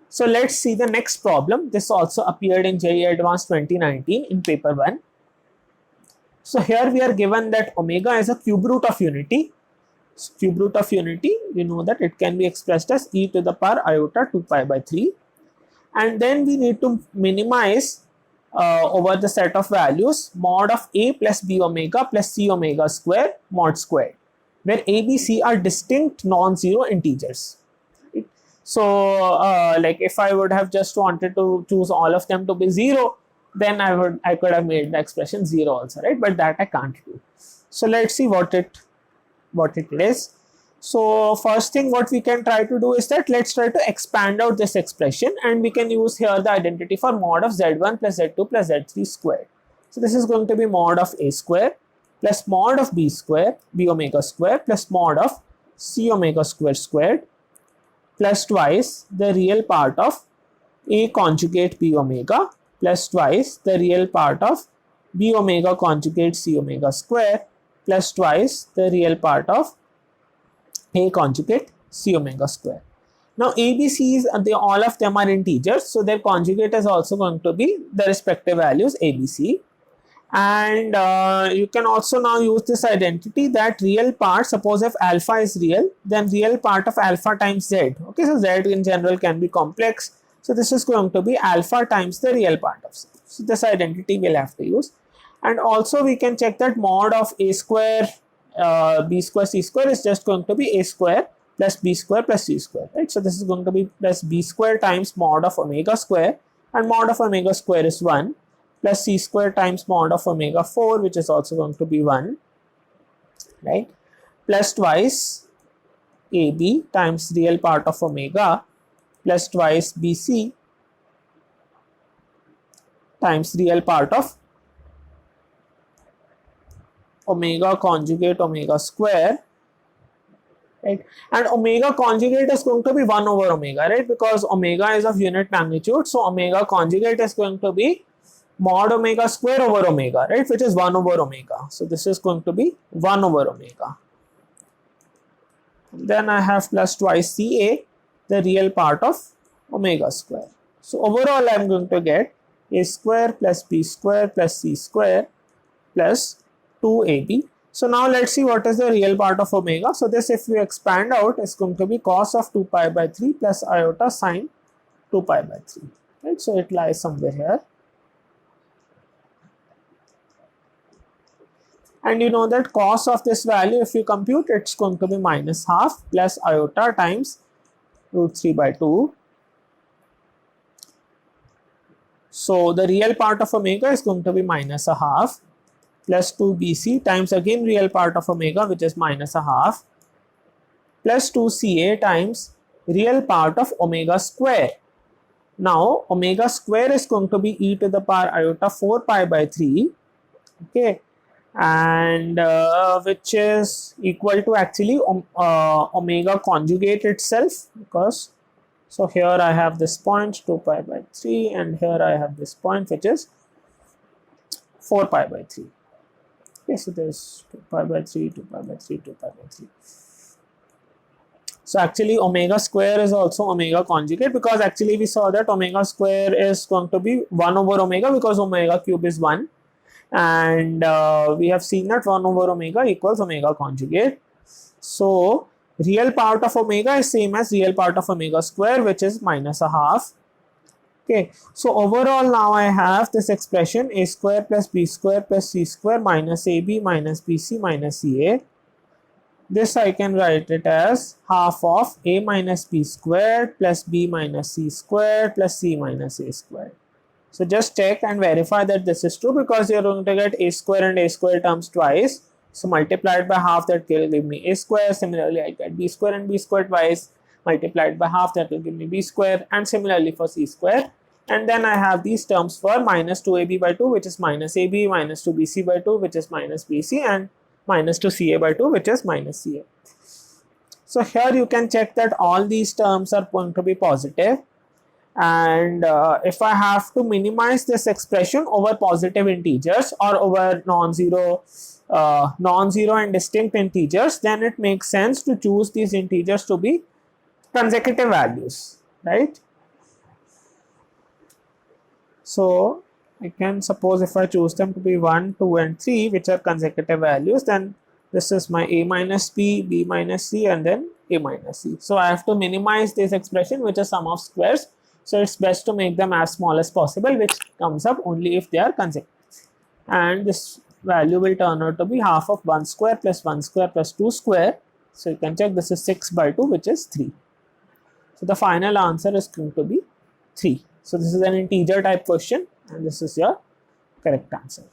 So let's see the next problem. This also appeared in JEE Advanced 2019 in paper 1. So here we are given that omega is a cube root of unity. So cube root of unity, you know that it can be expressed as e to the power iota 2 pi by 3. And then we need to minimize over the set of values mod of a plus b omega plus c omega square mod squared, where a, b, c are distinct non-zero integers. So like if I would have just wanted to choose all of them to be 0, then I could have made the expression 0 also, right? But that I can't do. So let's see what it is. So first thing what we can try to do is that let's try to expand out this expression, and we can use here the identity for mod of z1 plus z2 plus z3 squared. So this is going to be mod of a square plus mod of b square, b omega square plus mod of c omega square squared plus twice the real part of a conjugate b omega plus twice the real part of b omega conjugate c omega square plus twice the real part of a conjugate c omega square. Now a, b, c is all of them are integers, so their conjugate is also going to be the respective values a, b, c. And you can also now use this identity that real part, suppose if alpha is real, then real part of alpha times z. Okay, so z in general can be complex. So this is going to be alpha times the real part of z. So this identity we'll have to use. And also we can check that mod of a square, b square, c square is just going to be a square plus b square plus c square, right? So this is going to be plus b square times mod of omega square, and mod of omega square is 1. Plus c square times mod of omega 4, which is also going to be 1, right? Plus twice ab times real part of omega plus twice bc times real part of omega conjugate omega square, right? And omega conjugate is going to be 1 over omega, right? Because omega is of unit magnitude, so omega conjugate is going to be mod omega square over omega, right, which is 1 over omega. So this is going to be 1 over omega. Then I have plus twice ca, the real part of omega square. So overall I am going to get a square plus b square plus c square plus 2ab. So now let's see what is the real part of omega. So this, if we expand out, is going to be cos of 2 pi by 3 plus iota sine 2 pi by 3, right? So it lies somewhere here. And you know that cos of this value, if you compute, it's going to be minus half plus iota times root 3 by 2. So the real part of omega is going to be minus a half plus 2bc times again real part of omega, which is minus a half, plus 2ca times real part of omega square. Now omega square is going to be e to the power iota 4 pi by 3, okay, and which is equal to actually omega conjugate itself, because so here I have this point 2 pi by 3, and here I have this point which is 4 pi by 3. Okay, so there's 2 pi by 3, 2 pi by 3, 2 pi by 3. So actually omega square is also omega conjugate, because actually we saw that omega square is going to be 1 over omega because omega cube is 1. And we have seen that 1 over omega equals omega conjugate. So real part of omega is same as real part of omega square, which is minus a half. Okay, so overall now I have this expression a square plus b square plus c square minus ab minus bc minus ca. This I can write it as half of a minus b squared plus b minus c squared plus c minus a squared. So just check and verify that this is true, because you are going to get a square and a square terms twice. So multiplied by half, that will give me a square. Similarly, I get b square and b square twice. Multiplied by half, that will give me b square, and similarly for c square. And then I have these terms for minus 2ab by 2, which is minus ab, minus 2bc by 2, which is minus bc, and minus 2ca by 2, which is minus ca. So here you can check that all these terms are going to be positive. And if I have to minimize this expression over positive integers or over non-zero and distinct integers, then it makes sense to choose these integers to be consecutive values, right? So I can suppose if I choose them to be 1, 2 and 3 which are consecutive values, then this is my a minus b, b minus c and then a minus c. So I have to minimize this expression which is sum of squares. So it's best to make them as small as possible, which comes up only if they are consecutive. And this value will turn out to be half of 1 square plus 1 square plus 2 square. So you can check this is 6 by 2 which is 3. So the final answer is going to be 3. So this is an integer type question and this is your correct answer.